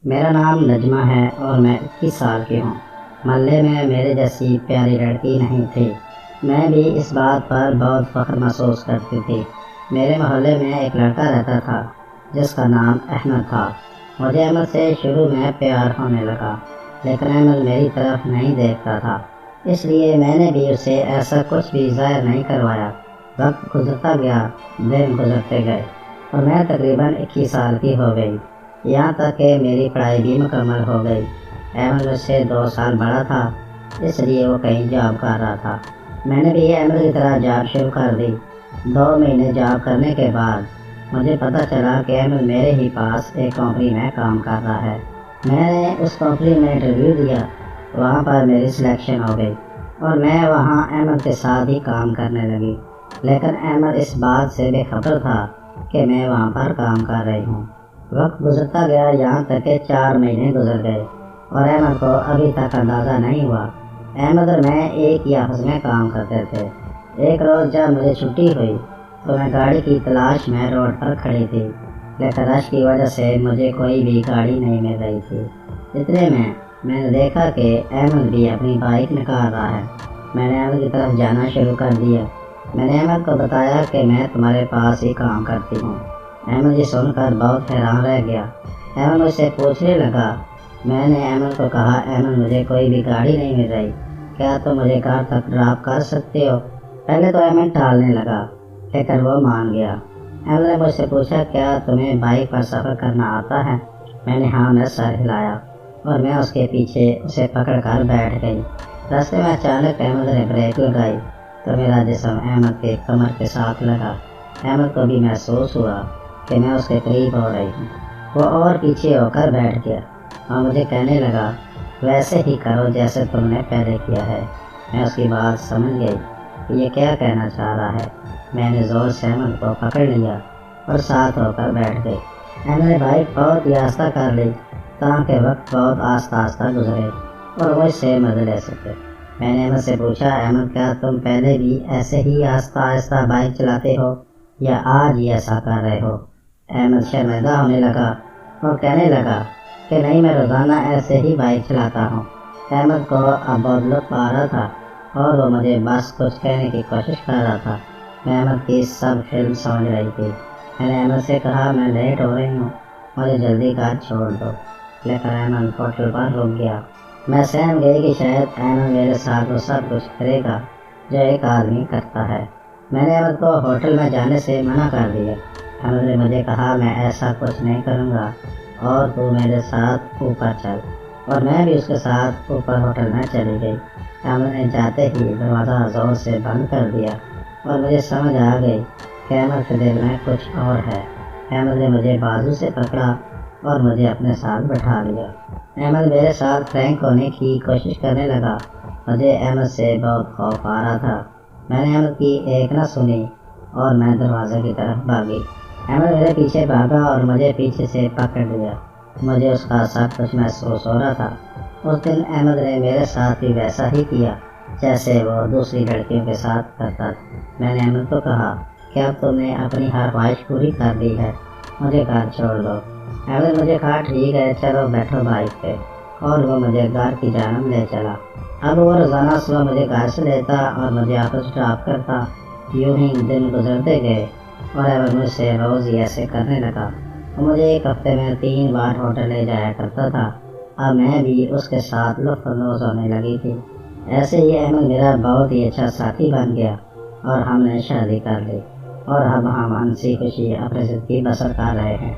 میرا نام نجمہ ہے اور میں 21 سال کی ہوں۔ محلے میں میرے جیسی پیاری لڑکی نہیں تھی۔ میں بھی اس بات پر بہت فخر محسوس کرتی تھی۔ میرے محلے میں ایک لڑکا رہتا تھا جس کا نام احمد تھا۔ مجھے احمد سے شروع میں پیار ہونے لگا، لیکن احمد میری طرف نہیں دیکھتا تھا، اس لیے میں نے بھی اسے ایسا کچھ بھی ظاہر نہیں کروایا۔ وقت گزرتا گیا، دن گزرتے گئے اور میں تقریباً 21 سال کی ہو گئی، یہاں تک کہ میری پڑھائی بھی مکمل ہو گئی۔ احمد مجھ سے 2 سال بڑا تھا، اس لیے وہ کہیں جاب کر رہا تھا۔ میں نے بھی احمد کی طرح جاب شروع کر دی۔ 2 مہینے جاب کرنے کے بعد مجھے پتہ چلا کہ احمد میرے ہی پاس ایک کمپنی میں کام کر رہا ہے۔ میں نے اس کمپنی میں انٹرویو دیا، وہاں پر میری سلیکشن ہو گئی اور میں وہاں احمد کے ساتھ ہی کام کرنے لگی، لیکن احمد اس بات سے بے خبر تھا کہ میں وہاں پر کام کر رہی ہوں۔ وقت گزرتا گیا، یہاں تک کہ 4 مہینے گزر گئے اور احمد کو ابھی تک اندازہ نہیں ہوا۔ احمد اور میں ایک ہی آفس میں کام کرتے تھے۔ ایک روز جب مجھے چھٹی ہوئی تو میں گاڑی کی تلاش میں روڈ پر کھڑی تھی، لیکن رش کی وجہ سے مجھے کوئی بھی گاڑی نہیں مل رہی تھی۔ اتنے میں نے دیکھا کہ احمد بھی اپنی بائک نکال رہا ہے۔ میں نے احمد کی طرف جانا شروع کر دیا۔ میں نے احمد کو بتایا کہ میں تمہارے پاس ہی کام کرتی ہوں۔ احمد یہ سن کر بہت حیران رہ گیا۔ احمد مجھ سے پوچھنے لگا۔ میں نے احمد کو کہا، احمد مجھے کوئی بھی گاڑی نہیں مل رہی، کیا تم مجھے گھر تک ڈراپ کر سکتے ہو؟ پہلے تو احمد ٹالنے لگا، لیکن وہ مان گیا۔ احمد نے مجھ سے پوچھا، کیا تمہیں بائک پر سفر کرنا آتا ہے؟ میں نے ہاں میں سر ہلایا اور میں اس کے پیچھے اسے پکڑ کر بیٹھ گئی۔ راستے میں اچانک احمد نے بریک لگائی تو میرا جسم احمد کے کمر کے ساتھ لگا۔ احمد کو بھی محسوس ہوا کہ میں اس کے قریب ہو رہی ہوں۔ وہ اور پیچھے ہو کر بیٹھ گیا اور مجھے کہنے لگا، ویسے ہی کرو جیسے تم نے پہلے کیا ہے۔ میں اس کی بات سمجھ گئی کہ یہ کیا کہنا چاہ رہا ہے۔ میں نے زور سے احمد کو پکڑ لیا اور ساتھ ہو کر بیٹھ گئی۔ احمد نے بائک بہت ہی آہستہ کر لی تاکہ وقت بہت آہستہ آہستہ گزرے اور وہ اس سے مزے لے سکے۔ میں نے احمد سے پوچھا، احمد کیا تم پہلے بھی ایسے ہی آہستہ آہستہ بائک چلاتے ہو یا آج ہی ایسا کر رہے ہو؟ احمد شرمندہ ہونے لگا اور کہنے لگا کہ نہیں، میں روزانہ ایسے ہی بائک چلاتا ہوں۔ احمد کو اب بہت لطف آ رہا تھا اور وہ مجھے بس کچھ کہنے کی کوشش کر رہا تھا۔ میں احمد کی سب فلم سمجھ رہی تھی۔ میں نے احمد سے کہا، میں لیٹ ہو رہی ہوں، مجھے جلدی گھر چھوڑ دو، لیکن احمد ہوٹل پر رک گیا۔ میں سمجھ گئی کہ شاید احمد میرے ساتھ وہ سب کچھ کرے گا جو ایک آدمی کرتا ہے۔ میں نے احمد کو ہوٹل میں جانے سے منع کر دیا۔ احمد نے مجھے کہا، میں ایسا کچھ نہیں کروں گا اور تو میرے ساتھ اوپر چل، اور میں بھی اس کے ساتھ اوپر ہوٹل میں چلی گئی۔ احمد نے جاتے ہی دروازہ زور سے بند کر دیا اور مجھے سمجھ آ گئی کہ احمد کے دل میں کچھ اور ہے۔ احمد نے مجھے بازو سے پکڑا اور مجھے اپنے ساتھ بٹھا لیا۔ احمد میرے ساتھ فرینک ہونے کی کوشش کرنے لگا۔ مجھے احمد سے بہت خوف آ رہا تھا۔ میں نے احمد کی ایک نہ سنی اور میں دروازے کی طرف بھاگی۔ احمد میرے پیچھے بھاگا اور مجھے پیچھے سے پکڑ لیا۔ مجھے اس کا سب کچھ محسوس ہو رہا تھا۔ اس دن احمد نے میرے ساتھ بھی ویسا ہی کیا جیسے وہ دوسری لڑکیوں کے ساتھ کرتا تھا۔ میں نے احمد کو کہا، کیا تم نے اپنی ہر خواہش پوری کر لی ہے؟ مجھے گھر چھوڑ دو۔ احمد مجھے کہا، ٹھیک ہے، چلو بیٹھو بائک پہ، اور وہ مجھے گھر کی جانب لے چلا۔ اب وہ روزانہ صبح مجھے گھر سے لیتا اور مجھے آفس ڈراپ کرتا۔ یوں ہی دن گزرتے گئے اور احمد مجھ سے روز ہی ایسے کرنے لگا۔ وہ مجھے ایک ہفتے میں 3 بار ہوٹل لے جایا کرتا تھا۔ اب میں بھی اس کے ساتھ لطف اندوز ہونے لگی تھی۔ ایسے ہی احمد میرا بہت ہی اچھا ساتھی بن گیا اور ہم نے شادی کر لی اور اب ہم ہنسی خوشی اپنی زندگی بسر کر رہے ہیں۔